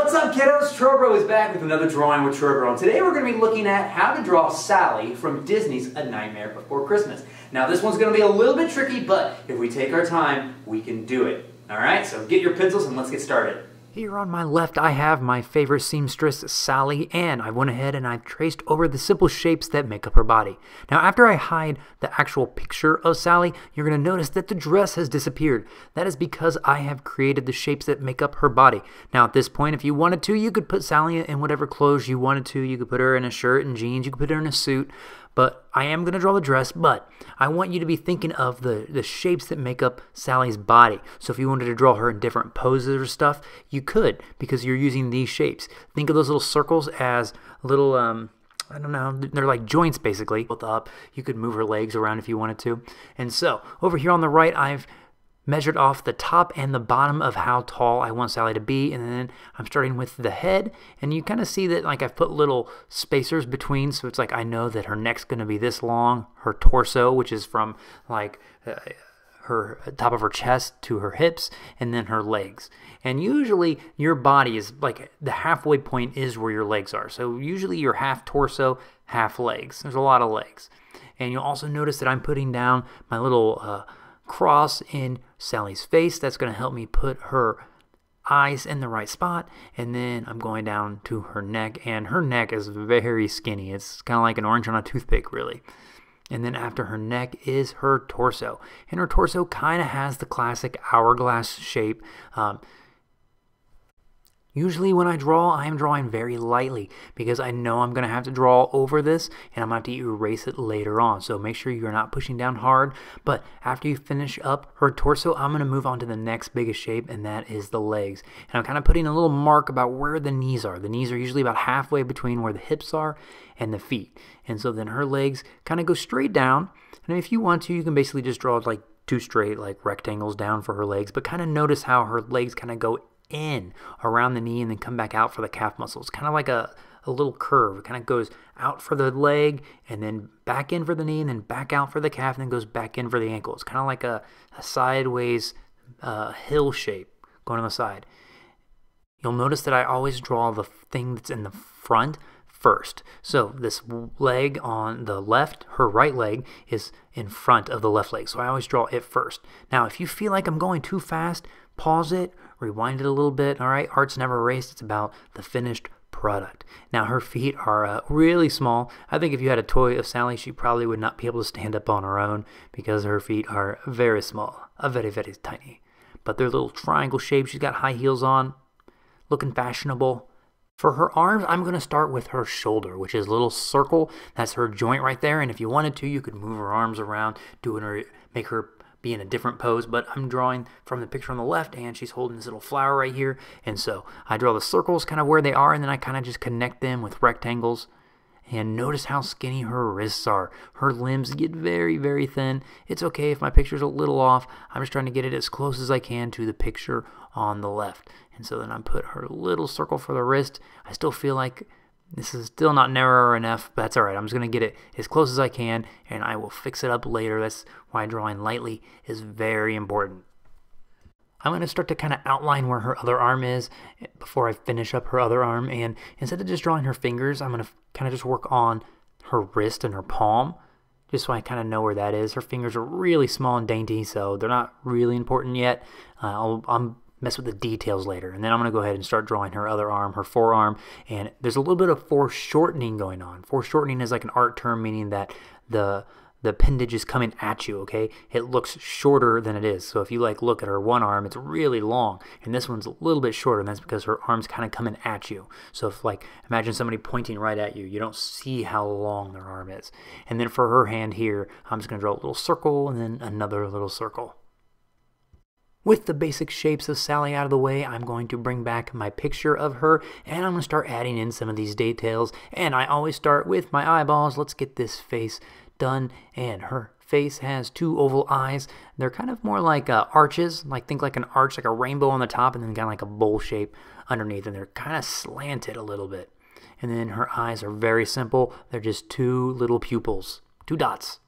What's up, kiddos? Trowbro is back with another drawing with Trowbro, and today we're going to be looking at how to draw Sally from Disney's A Nightmare Before Christmas. Now this one's going to be a little bit tricky, but if we take our time, we can do it. Alright, so get your pencils and let's get started. Here on my left I have my favorite seamstress, Sally, and I went ahead and I've traced over the simple shapes that make up her body. Now after I hide the actual picture of Sally, you're going to notice that the dress has disappeared. That is because I have created the shapes that make up her body. Now at this point, if you wanted to, you could put Sally in whatever clothes you wanted to. You could put her in a shirt and jeans, you could put her in a suit. But I am going to draw the dress, but I want you to be thinking of the shapes that make up Sally's body. So if you wanted to draw her in different poses or stuff, you could, because you're using these shapes. Think of those little circles as little, I don't know, they're like joints basically. Both up, you could move her legs around if you wanted to. And so over here on the right, I've measured off the top and the bottom of how tall I want Sally to be, and then I'm starting with the head, and you kind of see that like I've put little spacers between, so it's like I know that her neck's going to be this long, her torso, which is from like her top of her chest to her hips, and then her legs. And usually your body is like the halfway point is where your legs are, so usually you're half torso, half legs. There's a lot of legs. And you'll also notice that I'm putting down my little cross in Sally's face. That's going to help me put her eyes in the right spot, and then I'm going down to her neck, and her neck is very skinny. It's kind of like an orange on a toothpick, really. And then after her neck is her torso, and her torso kind of has the classic hourglass shape. Usually when I draw, I am drawing very lightly because I know I'm going to have to draw over this and I'm going to have to erase it later on. So make sure you're not pushing down hard. But after you finish up her torso, I'm going to move on to the next biggest shape, and that is the legs. And I'm kind of putting a little mark about where the knees are. The knees are usually about halfway between where the hips are and the feet. And so then her legs kind of go straight down. And if you want to, you can basically just draw like two straight like rectangles down for her legs. But kind of notice how her legs kind of go in around the knee and then come back out for the calf muscles. Kind of like a little curve. It kind of goes out for the leg and then back in for the knee and then back out for the calf and then goes back in for the ankle. It's kind of like a sideways hill shape going on the side. You'll notice that I always draw the thing that's in the front first. So this leg on the left, her right leg, is in front of the left leg. So I always draw it first. Now if you feel like I'm going too fast, pause it, rewind it a little bit. All right, art's never erased. It's about the finished product. Now her feet are really small. I think if you had a toy of Sally, she probably would not be able to stand up on her own because her feet are very small, very, very tiny. But they're little triangle shapes. She's got high heels on, looking fashionable. For her arms, I'm going to start with her shoulder, which is a little circle. That's her joint right there. And if you wanted to, you could move her arms around, make her be in a different pose. But I'm drawing from the picture on the left, and she's holding this little flower right here. And so I draw the circles kind of where they are, and then I kind of just connect them with rectangles. And notice how skinny her wrists are. Her limbs get very, very thin. It's okay if my picture's a little off. I'm just trying to get it as close as I can to the picture on the left. And so then I put her little circle for the wrist. I still feel like this is still not narrow enough, but that's alright. I'm just going to get it as close as I can, and I will fix it up later. That's why drawing lightly is very important. I'm going to start to kind of outline where her other arm is before I finish up her other arm. And instead of just drawing her fingers, I'm going to kind of just work on her wrist and her palm, just so I kind of know where that is. Her fingers are really small and dainty, so they're not really important yet. I'll mess with the details later. And then I'm going to go ahead and start drawing her other arm, her forearm. And there's a little bit of foreshortening going on. Foreshortening is like an art term, meaning that the appendage is coming at you, okay? It looks shorter than it is. So if you like look at her one arm, it's really long, and this one's a little bit shorter, and that's because her arm's kind of coming at you. So if like, imagine somebody pointing right at you, you don't see how long their arm is. And then for her hand here, I'm just going to draw a little circle and then another little circle. With the basic shapes of Sally out of the way, I'm going to bring back my picture of her, and I'm going to start adding in some of these details. And I always start with my eyeballs. Let's get this face done. And her face has two oval eyes. They're kind of more like arches, like think like an arch, like a rainbow on the top, and then kind of like a bowl shape underneath, and they're kind of slanted a little bit. And then her eyes are very simple. They're just two little pupils, two dots.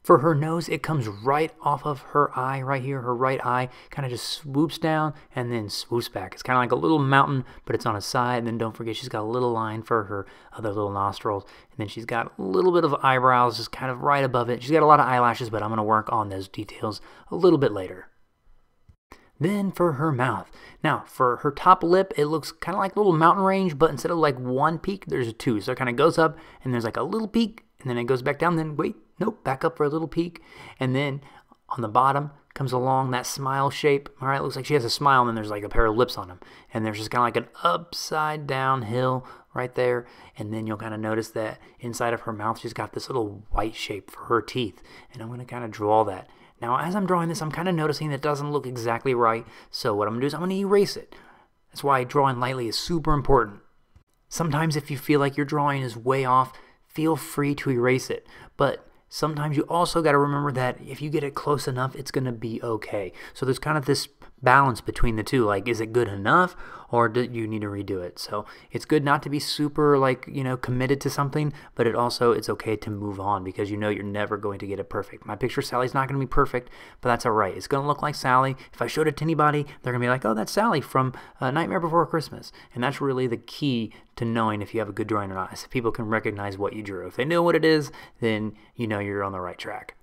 For her nose, it comes right off of her eye right here. Her right eye kind of just swoops down and then swoops back. It's kind of like a little mountain, but it's on a side. And then don't forget, she's got a little line for her other little nostrils. And then she's got a little bit of eyebrows just kind of right above it. She's got a lot of eyelashes, but I'm going to work on those details a little bit later. Then for her mouth. Now, for her top lip, it looks kind of like a little mountain range, but instead of like one peak, there's two. So it kind of goes up, and there's like a little peak, and then it goes back down, then wait, nope, back up for a little peak. And then on the bottom comes along that smile shape. All right, looks like she has a smile, and then there's like a pair of lips on them. And there's just kind of like an upside down hill right there. And then you'll kind of notice that inside of her mouth, she's got this little white shape for her teeth. And I'm going to kind of draw that. Now, as I'm drawing this, I'm kind of noticing that it doesn't look exactly right. So what I'm going to do is I'm going to erase it. That's why drawing lightly is super important. Sometimes if you feel like your drawing is way off, feel free to erase it. But sometimes you also got to remember that if you get it close enough, it's going to be okay. So there's kind of this balance between the two. Like, is it good enough, or do you need to redo it? So it's good not to be super, like, committed to something, but it's okay to move on, because you're never going to get it perfect. My picture of Sally's not going to be perfect, but that's all right. It's going to look like Sally. If I showed it to anybody, they're going to be like, oh, that's Sally from Nightmare Before Christmas. And that's really the key to knowing if you have a good drawing or not, is if people can recognize what you drew. If they know what it is, then you're on the right track.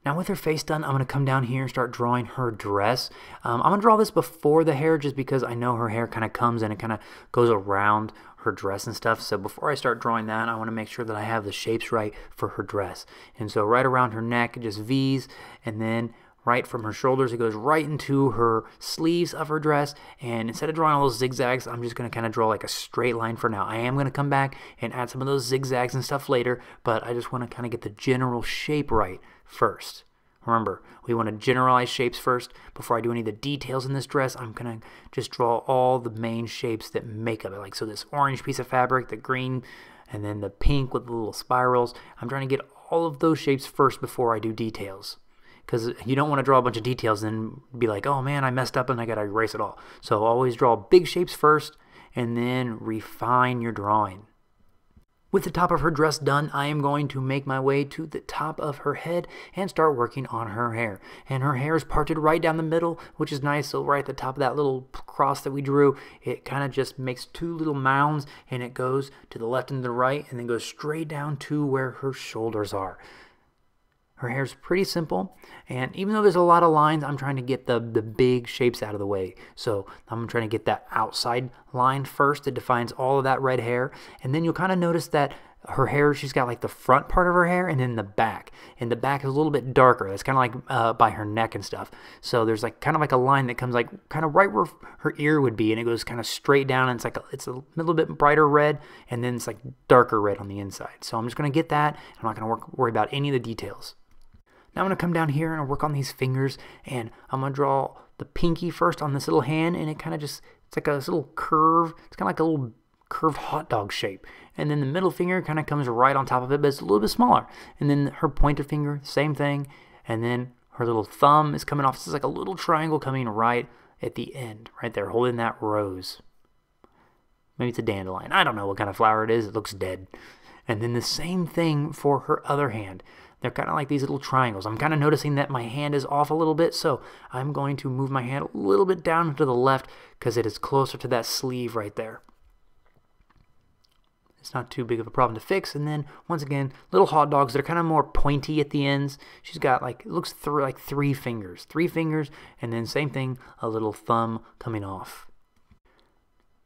Now with her face done, I'm going to come down here and start drawing her dress. I'm going to draw this before the hair, just because I know her hair kind of comes and it kind of goes around her dress and stuff. So before I start drawing that, I want to make sure that I have the shapes right for her dress. And so right around her neck, it just V's, and then right from her shoulders, it goes right into her sleeves of her dress. And instead of drawing all those zigzags, I'm just going to kind of draw like a straight line for now. I am going to come back and add some of those zigzags and stuff later, but I just want to kind of get the general shape right first. Remember, we want to generalize shapes first. Before I do any of the details in this dress, I'm going to just draw all the main shapes that make up it. Like, so this orange piece of fabric, the green, and then the pink with the little spirals. I'm trying to get all of those shapes first before I do details, because you don't want to draw a bunch of details and be like, oh man, I messed up and I got to erase it all. So always draw big shapes first and then refine your drawing. With the top of her dress done, I am going to make my way to the top of her head and start working on her hair. And her hair is parted right down the middle, which is nice. So right at the top of that little cross that we drew, it kind of just makes two little mounds, and it goes to the left and the right, and then goes straight down to where her shoulders are. Her hair is pretty simple, and even though there's a lot of lines, I'm trying to get the big shapes out of the way. So I'm trying to get that outside line first that defines all of that red hair, and then you'll kind of notice that her hair, she's got like the front part of her hair and then the back. And the back is a little bit darker. That's kind of like by her neck and stuff. So there's like kind of like a line that comes like kind of right where her ear would be, and it goes kind of straight down, and it's a little bit brighter red, and then it's like darker red on the inside. So I'm just going to get that. I'm not going to worry about any of the details. Now I'm going to come down here and I'll work on these fingers, and I'm going to draw the pinky first on this little hand, and it kind of just, it's like a little curve. It's kind of like a little curved hot dog shape. And then the middle finger kind of comes right on top of it, but it's a little bit smaller. And then her pointer finger, same thing. And then her little thumb is coming off. This is like a little triangle coming right at the end, right there, holding that rose. Maybe it's a dandelion. I don't know what kind of flower it is. It looks dead. And then the same thing for her other hand. They're kind of like these little triangles. I'm kind of noticing that my hand is off a little bit, so I'm going to move my hand a little bit down to the left because it is closer to that sleeve right there. It's not too big of a problem to fix. And then, once again, little hot dogs that are kind of more pointy at the ends. She's got like, it looks like three fingers, and then same thing, a little thumb coming off.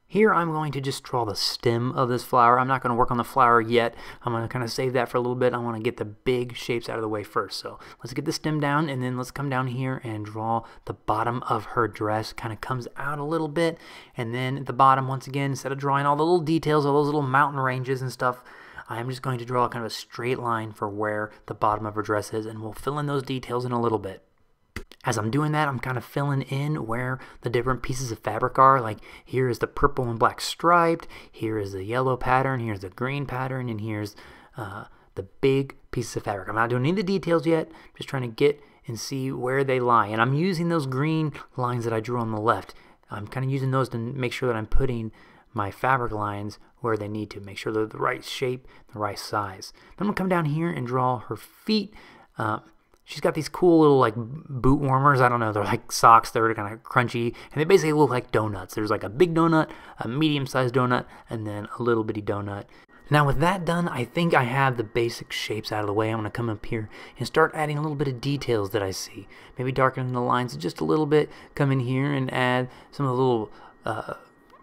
Here I'm going to just draw the stem of this flower. I'm not going to work on the flower yet. I'm going to kind of save that for a little bit. I want to get the big shapes out of the way first. So let's get the stem down, and then let's come down here and draw the bottom of her dress. Kind of comes out a little bit, and then at the bottom, once again, instead of drawing all the little details, all those little mountain ranges and stuff, I'm just going to draw kind of a straight line for where the bottom of her dress is, and we'll fill in those details in a little bit. As I'm doing that, I'm kind of filling in where the different pieces of fabric are. Like, here is the purple and black striped, here is the yellow pattern, here's the green pattern, and here's the big pieces of fabric. I'm not doing any of the details yet, just trying to get and see where they lie. And I'm using those green lines that I drew on the left. I'm kind of using those to make sure that I'm putting my fabric lines where they need to. Make sure they're the right shape, the right size. Then I'm going to come down here and draw her feet. She's got these cool little like boot warmers. I don't know, they're like socks. They're kind of crunchy, and they basically look like donuts. There's like a big donut, a medium-sized donut, and then a little bitty donut. Now with that done, I think I have the basic shapes out of the way. I'm going to come up here and start adding a little bit of details that I see. Maybe darken the lines just a little bit. Come in here and add some of the little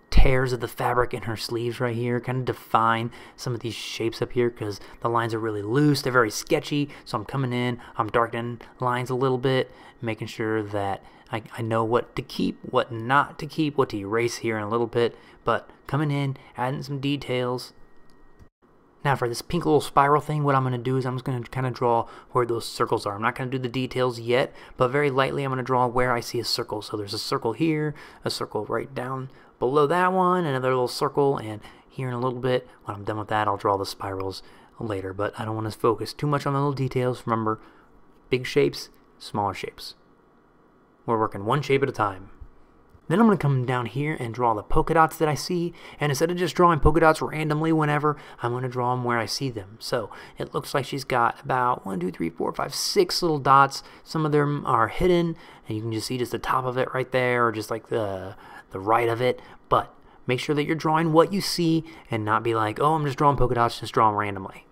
tears of the fabric in her sleeves right here. Kind of define some of these shapes up here because the lines are really loose. They're very sketchy. So I'm coming in, I'm darkening lines a little bit, making sure that I know what to keep, what not to keep, what to erase here in a little bit. But coming in, adding some details. Now for this pink little spiral thing, what I'm going to do is I'm just going to kind of draw where those circles are. I'm not going to do the details yet, but very lightly I'm going to draw where I see a circle. So there's a circle here, a circle right down below that one, another little circle, and here in a little bit, when I'm done with that, I'll draw the spirals later. But I don't want to focus too much on the little details. Remember, big shapes, smaller shapes. We're working one shape at a time. Then I'm going to come down here and draw the polka dots that I see, and instead of just drawing polka dots randomly whenever, I'm going to draw them where I see them. So it looks like she's got about 1, 2, 3, 4, 5, 6 little dots. Some of them are hidden, and you can just see just the top of it right there, or just like the right of it. But make sure that you're drawing what you see and not be like, oh, I'm just drawing polka dots, just draw them randomly.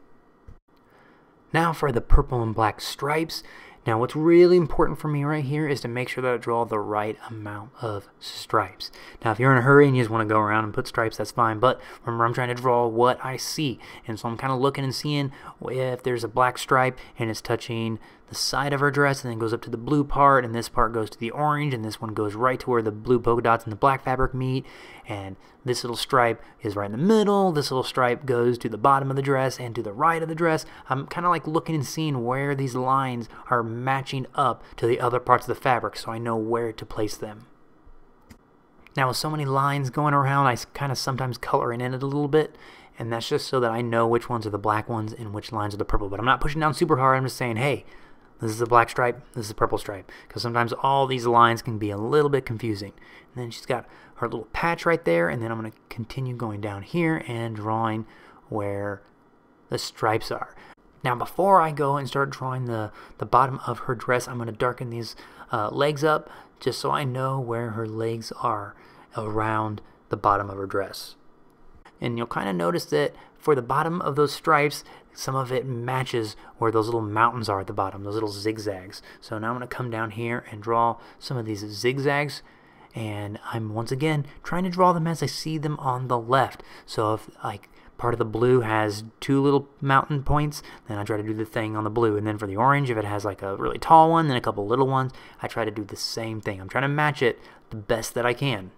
Now for the purple and black stripes. Now what's really important for me right here is to make sure that I draw the right amount of stripes. Now if you're in a hurry and you just want to go around and put stripes, that's fine, but remember I'm trying to draw what I see. And so I'm kind of looking and seeing if there's a black stripe and it's touching the side of her dress and then goes up to the blue part, and this part goes to the orange, and this one goes right to where the blue polka dots and the black fabric meet, and this little stripe is right in the middle. This little stripe goes to the bottom of the dress and to the right of the dress. I'm kind of like looking and seeing where these lines are matching up to the other parts of the fabric so I know where to place them. Now with so many lines going around, I kind of sometimes color in it a little bit, and that's just so that I know which ones are the black ones and which lines are the purple. But I'm not pushing down super hard. I'm just saying, hey, this is a black stripe, this is a purple stripe. Because sometimes all these lines can be a little bit confusing. And then she's got her little patch right there, and then I'm going to continue going down here and drawing where the stripes are. Now before I go and start drawing the bottom of her dress, I'm going to darken these legs up just so I know where her legs are around the bottom of her dress. And you'll kind of notice that for the bottom of those stripes, some of it matches where those little mountains are at the bottom, those little zigzags. So now I'm going to come down here and draw some of these zigzags, and I'm once again trying to draw them as I see them on the left. So if like part of the blue has 2 little mountain points, then I try to do the thing on the blue. And then for the orange, if it has like a really tall one, then a couple little ones, I try to do the same thing. I'm trying to match it the best that I can.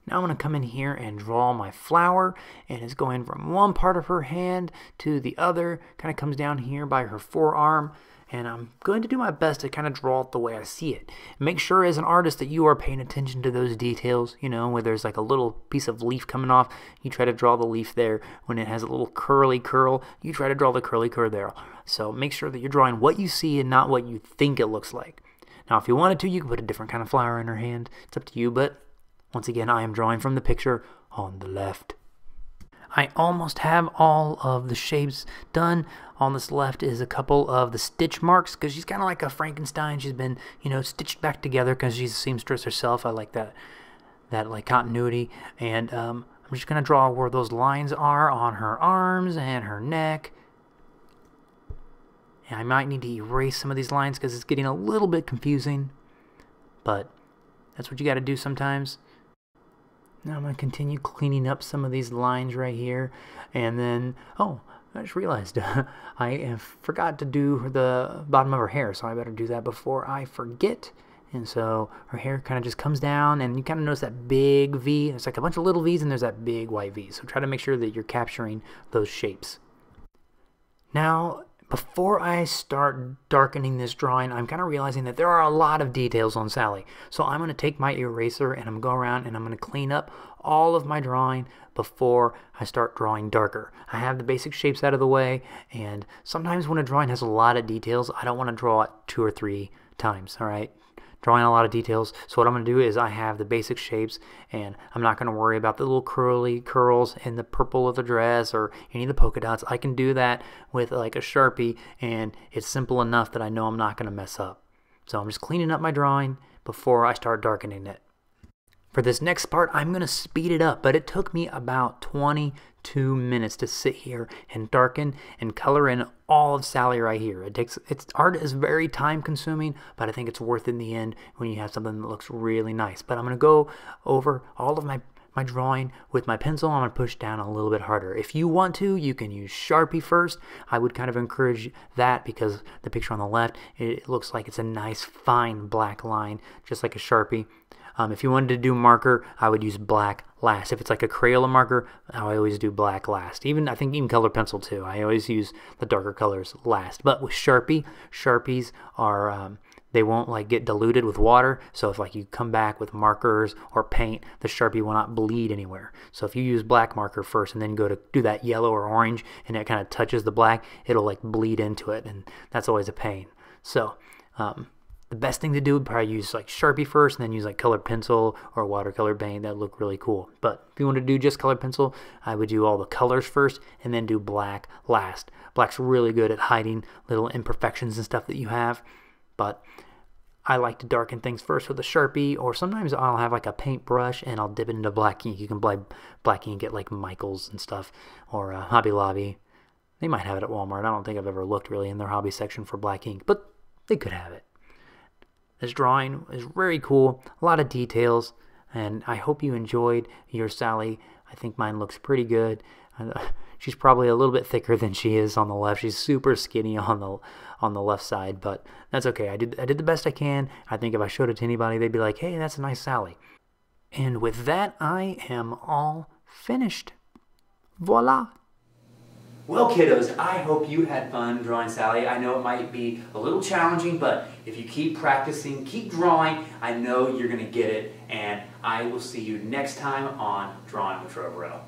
Now I'm going to come in here and draw my flower, and it's going from one part of her hand to the other, kind of comes down here by her forearm, and I'm going to do my best to kind of draw it the way I see it. Make sure as an artist that you are paying attention to those details, you know, where there's like a little piece of leaf coming off, you try to draw the leaf there. When it has a little curly curl, you try to draw the curly curl there. So make sure that you're drawing what you see and not what you think it looks like. Now if you wanted to, you could put a different kind of flower in her hand. It's up to you, but once again, I am drawing from the picture on the left. I almost have all of the shapes done. On this left is a couple of the stitch marks because she's kind of like a Frankenstein. She's been, you know, stitched back together because she's a seamstress herself. I like that like continuity. And I'm just going to draw where those lines are on her arms and her neck. And I might need to erase some of these lines because it's getting a little bit confusing. But that's what you got to do sometimes. Now I'm going to continue cleaning up some of these lines right here. And then, oh, I just realized I forgot to do the bottom of her hair. So I better do that before I forget. And so her hair kind of just comes down, and you kind of notice that big V. It's like a bunch of little V's, and there's that big white V. So try to make sure that you're capturing those shapes. Now, before I start darkening this drawing, I'm kind of realizing that there are a lot of details on Sally. So I'm going to take my eraser and I'm going to go around and I'm going to clean up all of my drawing before I start drawing darker. I have the basic shapes out of the way, and sometimes when a drawing has a lot of details, I don't want to draw it 2 or 3 times, all right? drawing a lot of details. So what I'm going to do is I have the basic shapes, and I'm not going to worry about the little curly curls in the purple of the dress or any of the polka dots. I can do that with like a Sharpie, and it's simple enough that I know I'm not going to mess up. So I'm just cleaning up my drawing before I start darkening it. For this next part, I'm going to speed it up, but it took me about 22 minutes to sit here and darken and color in all of Sally right here. Art is very time consuming, but I think it's worth it in the end when you have something that looks really nice. But I'm going to go over all of my drawing with my pencil. I'm going to push down a little bit harder. If you want to, you can use Sharpie first. I would kind of encourage that because the picture on the left, it looks like it's a nice fine black line, just like a Sharpie. If you wanted to do marker, I would use black last. If it's like a Crayola marker, I always do black last. I think even colored pencil too. I always use the darker colors last. But with Sharpies are, they won't like get diluted with water. So if like you come back with markers or paint, the Sharpie will not bleed anywhere. So if you use black marker first and then go to do that yellow or orange and it kind of touches the black, it'll like bleed into it, and that's always a pain. So, the best thing to do would probably use like Sharpie first and then use like colored pencil or watercolor paint. That would look really cool. But if you want to do just colored pencil, I would do all the colors first and then do black last. Black's really good at hiding little imperfections and stuff that you have. But I like to darken things first with a Sharpie, or sometimes I'll have like a paintbrush and I'll dip it into black ink. You can buy black ink at like Michael's and stuff, or Hobby Lobby. They might have it at Walmart. I don't think I've ever looked really in their hobby section for black ink, but they could have it. This drawing is very cool, a lot of details, and I hope you enjoyed your Sally. I think mine looks pretty good. She's probably a little bit thicker than she is on the left. She's super skinny on the left side, but that's okay. I did the best I can. I think if I showed it to anybody, they'd be like, hey, that's a nice Sally. And with that, I am all finished. Voila! Well, kiddos, I hope you had fun drawing Sally. I know it might be a little challenging, but if you keep practicing, keep drawing, I know you're going to get it. And I will see you next time on Drawing with Trowbro.